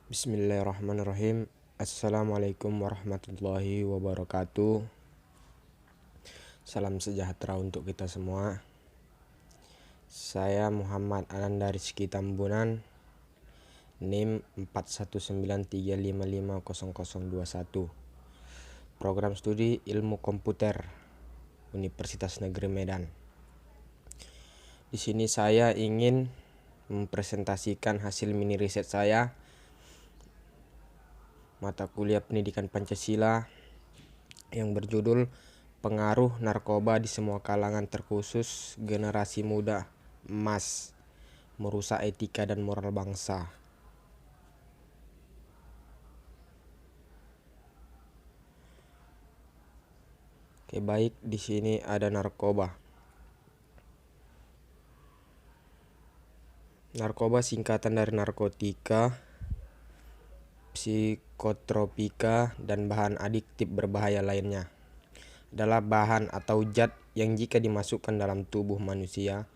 Bismillahirrahmanirrahim. Assalamualaikum warahmatullahi wabarakatuh. Salam sejahtera untuk kita semua. Saya Muhammad Ananda Rizky Tambunan, NIM 4193550021. Program Studi Ilmu Komputer, Universitas Negeri Medan. Di sini saya ingin mempresentasikan hasil mini riset saya mata kuliah Pendidikan Pancasila yang berjudul Pengaruh Narkoba di Semua Kalangan Terkhusus Generasi Muda Emas Merusak Etika dan Moral Bangsa. Oke, baik, di sini ada narkoba. Narkoba singkatan dari narkotika, psikotropika, dan bahan adiktif berbahaya lainnya. Adalah bahan atau zat yang jika dimasukkan dalam tubuh manusia,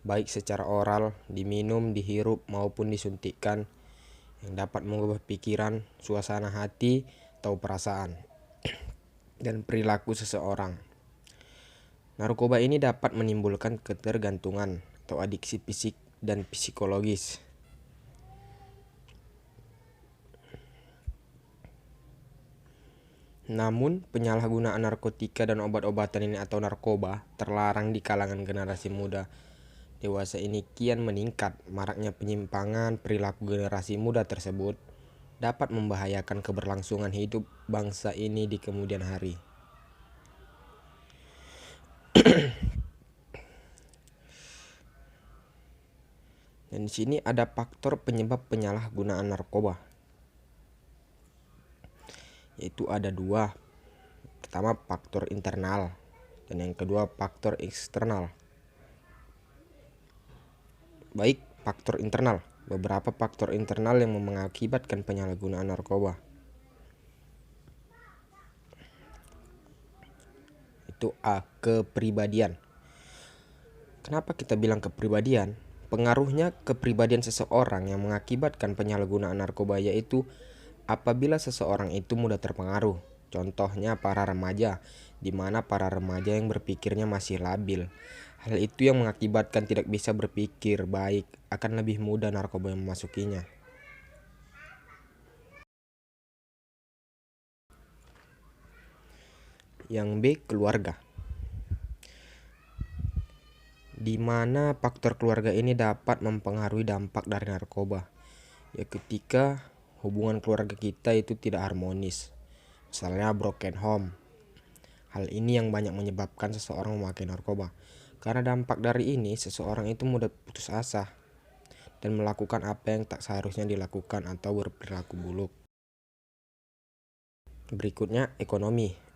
baik secara oral, diminum, dihirup, maupun disuntikkan, yang dapat mengubah pikiran, suasana hati, atau perasaan, dan perilaku seseorang. Narkoba ini dapat menimbulkan ketergantungan atau adiksi fisik dan psikologis. Namun, penyalahgunaan narkotika dan obat-obatan ini atau narkoba terlarang di kalangan generasi muda dewasa ini kian meningkat. Maraknya penyimpangan perilaku generasi muda tersebut dapat membahayakan keberlangsungan hidup bangsa ini di kemudian hari. Dan di sini ada faktor penyebab penyalahgunaan narkoba, yaitu ada dua. Pertama, faktor internal, dan yang kedua faktor eksternal. Baik, faktor internal. Beberapa faktor internal yang mengakibatkan penyalahgunaan narkoba. Itu A, kepribadian. Kenapa kita bilang kepribadian? Pengaruhnya kepribadian seseorang yang mengakibatkan penyalahgunaan narkoba yaitu apabila seseorang itu mudah terpengaruh. Contohnya para remaja, di mana para remaja yang berpikirnya masih labil. Hal itu yang mengakibatkan tidak bisa berpikir baik, akan lebih mudah narkoba yang memasukinya. Yang B, keluarga. Di mana faktor keluarga ini dapat mempengaruhi dampak dari narkoba. Ya, ketika hubungan keluarga kita itu tidak harmonis, misalnya broken home. Hal ini yang banyak menyebabkan seseorang memakai narkoba. Karena dampak dari ini, seseorang itu mudah putus asa dan melakukan apa yang tak seharusnya dilakukan atau berperilaku buruk. Berikutnya, ekonomi.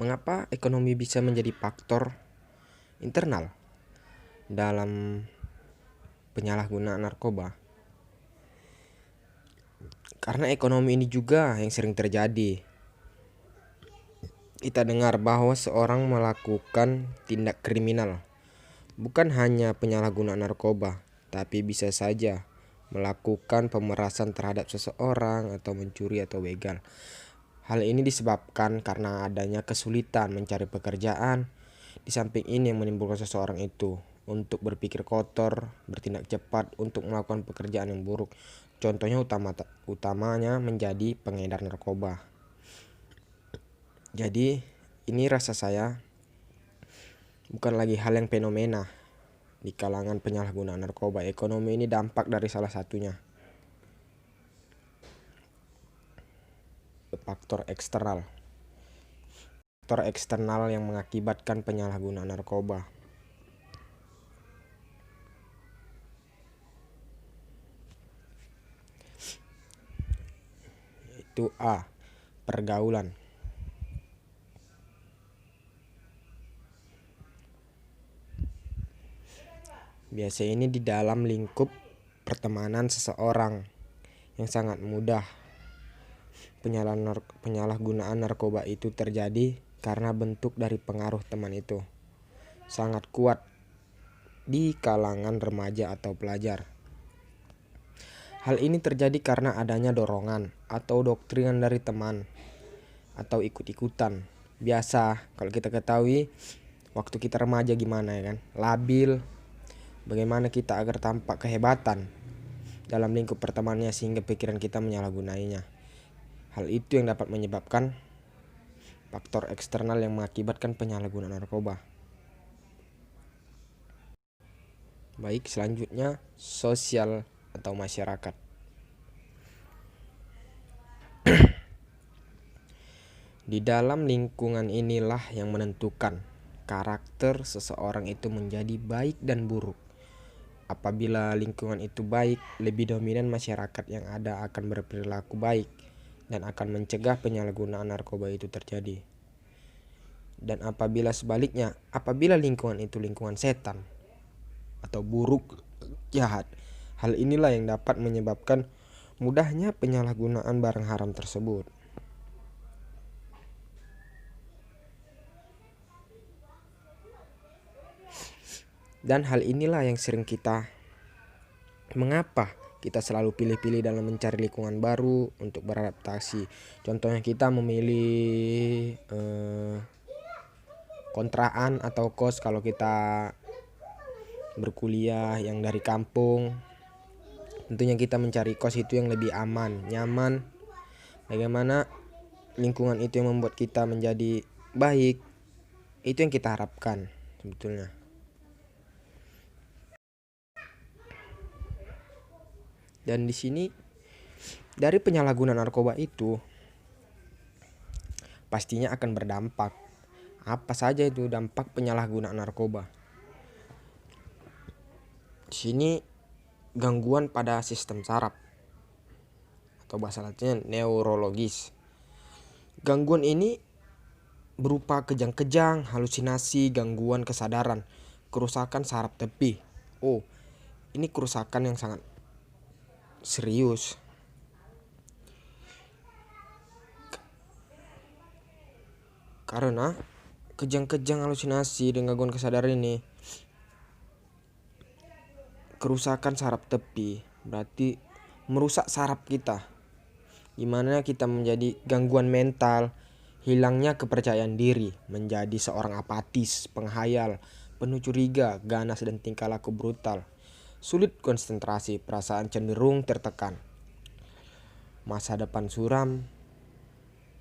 Mengapa ekonomi bisa menjadi faktor internal dalam penyalahgunaan narkoba? Karena ekonomi ini juga yang sering terjadi. Kita dengar bahwa seorang melakukan tindak kriminal bukan hanya penyalahgunaan narkoba, tapi bisa saja melakukan pemerasan terhadap seseorang atau mencuri atau begal. Hal ini disebabkan karena adanya kesulitan mencari pekerjaan. Di samping ini yang menimbulkan seseorang itu untuk berpikir kotor, bertindak cepat untuk melakukan pekerjaan yang buruk. Contohnya utamanya menjadi pengedar narkoba. Jadi ini rasa saya bukan lagi hal yang fenomena di kalangan penyalahgunaan narkoba. Ekonomi ini dampak dari salah satunya. Faktor eksternal. Faktor eksternal yang mengakibatkan penyalahgunaan narkoba. Itu A, pergaulan. Biasa ini di dalam lingkup pertemanan seseorang yang sangat mudah penyalahgunaan narkoba itu terjadi karena bentuk dari pengaruh teman itu sangat kuat di kalangan remaja atau pelajar. Hal ini terjadi karena adanya dorongan atau doktrin dari teman atau ikut-ikutan. Biasa kalau kita ketahui waktu kita remaja gimana ya kan, labil. Bagaimana kita agar tampak kehebatan dalam lingkup pertemanannya sehingga pikiran kita menyalahgunainya. Hal itu yang dapat menyebabkan faktor eksternal yang mengakibatkan penyalahgunaan narkoba. Baik, selanjutnya sosial atau masyarakat. Di dalam lingkungan inilah yang menentukan karakter seseorang itu menjadi baik dan buruk. Apabila lingkungan itu baik, lebih dominan masyarakat yang ada akan berperilaku baik dan akan mencegah penyalahgunaan narkoba itu terjadi. Dan apabila sebaliknya, apabila lingkungan itu lingkungan setan atau buruk, jahat, hal inilah yang dapat menyebabkan mudahnya penyalahgunaan barang haram tersebut. Dan hal inilah yang sering mengapa kita selalu pilih-pilih dalam mencari lingkungan baru untuk beradaptasi. Contohnya kita memilih kontrakan atau kos kalau kita berkuliah yang dari kampung. Tentunya kita mencari kos itu yang lebih aman, nyaman. Bagaimana lingkungan itu yang membuat kita menjadi baik, itu yang kita harapkan sebetulnya. Dan di sini dari penyalahgunaan narkoba itu pastinya akan berdampak. Apa saja itu dampak penyalahgunaan narkoba? Di sini gangguan pada sistem saraf atau bahasa latinnya neurologis. Gangguan ini berupa kejang-kejang, halusinasi, gangguan kesadaran, kerusakan saraf tepi. Oh, ini kerusakan yang sangat serius. Karena kejang-kejang, halusinasi dan gangguan kesadaran ini kerusakan saraf tepi, berarti merusak saraf kita, dimana kita menjadi gangguan mental, hilangnya kepercayaan diri, menjadi seorang apatis, penghayal, penuh curiga, ganas dan tingkah laku brutal, sulit konsentrasi, perasaan cenderung tertekan, masa depan suram,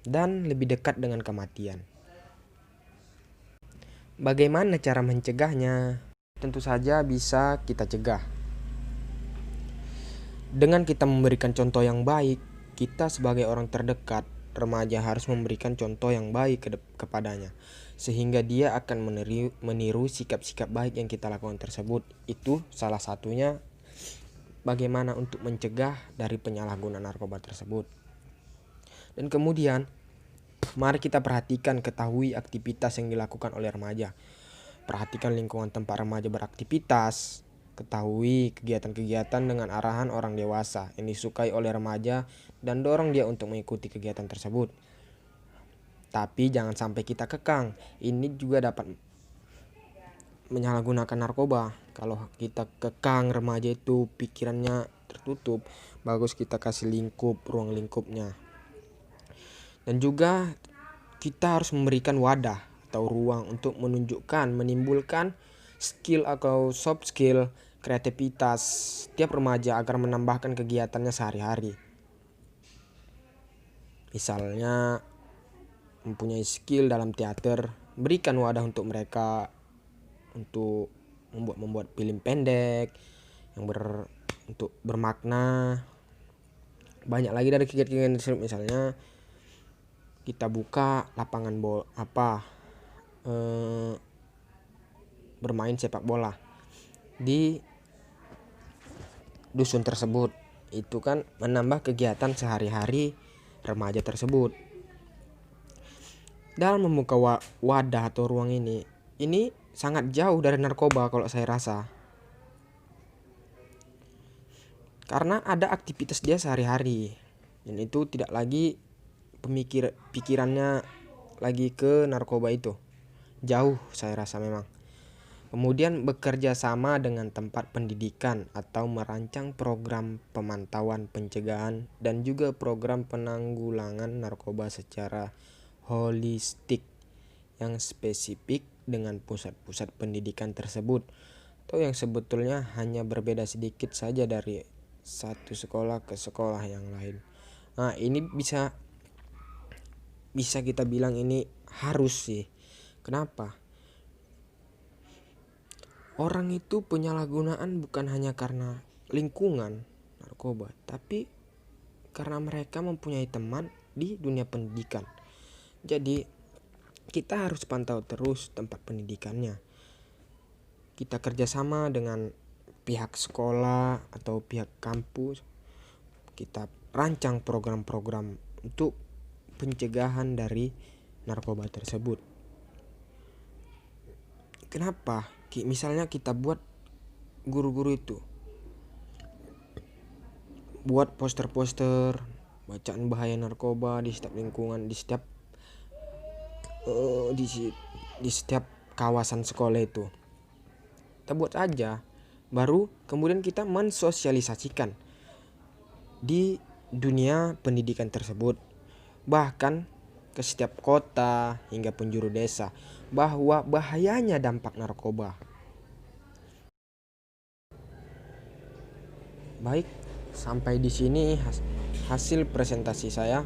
dan lebih dekat dengan kematian. Bagaimana cara mencegahnya? Tentu saja bisa kita cegah dengan kita memberikan contoh yang baik. Kita sebagai orang terdekat remaja harus memberikan contoh yang baik kepadanya, sehingga dia akan meniru sikap-sikap baik yang kita lakukan tersebut. Itu salah satunya bagaimana untuk mencegah dari penyalahgunaan narkoba tersebut. Dan kemudian mari kita perhatikan, ketahui aktivitas yang dilakukan oleh remaja. Perhatikan lingkungan tempat remaja beraktivitas. Ketahui kegiatan-kegiatan dengan arahan orang dewasa yang disukai oleh remaja dan dorong dia untuk mengikuti kegiatan tersebut. Tapi jangan sampai kita kekang. Ini juga dapat menyalahgunakan narkoba. Kalau kita kekang remaja itu pikirannya tertutup, bagus kita kasih ruang lingkupnya. Dan juga kita harus memberikan wadah atau ruang untuk menimbulkan skill atau soft skill, kreativitas setiap remaja agar menambahkan kegiatannya sehari-hari. Misalnya mempunyai skill dalam teater, berikan wadah untuk mereka untuk membuat film pendek yang untuk bermakna. Banyak lagi dari kegiatan tersebut, misalnya kita buka lapangan bermain sepak bola di dusun tersebut. Itu kan menambah kegiatan sehari-hari remaja tersebut. Dalam membuka wadah atau ruang ini sangat jauh dari narkoba kalau saya rasa. Karena ada aktivitas dia sehari-hari dan itu tidak lagi pikirannya lagi ke narkoba itu. Jauh saya rasa memang. Kemudian bekerja sama dengan tempat pendidikan atau merancang program pemantauan pencegahan dan juga program penanggulangan narkoba secara holistik yang spesifik dengan pusat-pusat pendidikan tersebut, atau yang sebetulnya hanya berbeda sedikit saja dari satu sekolah ke sekolah yang lain. Nah, ini bisa kita bilang ini harus sih. Kenapa? Orang itu penyalahgunaan bukan hanya karena lingkungan narkoba, tapi karena mereka mempunyai teman di dunia pendidikan. Jadi kita harus pantau terus tempat pendidikannya. Kita kerjasama dengan pihak sekolah atau pihak kampus. Kita rancang program-program untuk pencegahan dari narkoba tersebut. Kenapa? Misalnya kita buat guru-guru itu buat poster-poster bacaan bahaya narkoba di setiap lingkungan, di setiap di setiap kawasan sekolah itu. Kita buat aja, baru kemudian kita mensosialisasikan di dunia pendidikan tersebut, bahkan ke setiap kota hingga penjuru desa, bahwa bahayanya dampak narkoba. Baik, sampai di sini hasil presentasi saya.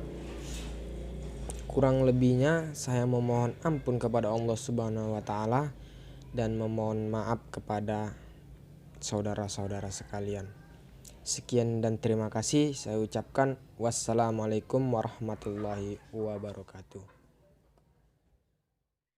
Kurang lebihnya saya memohon ampun kepada Allah Subhanahu wa taala dan memohon maaf kepada saudara-saudara sekalian. Sekian dan terima kasih saya ucapkan. Wassalamualaikum warahmatullahi wabarakatuh.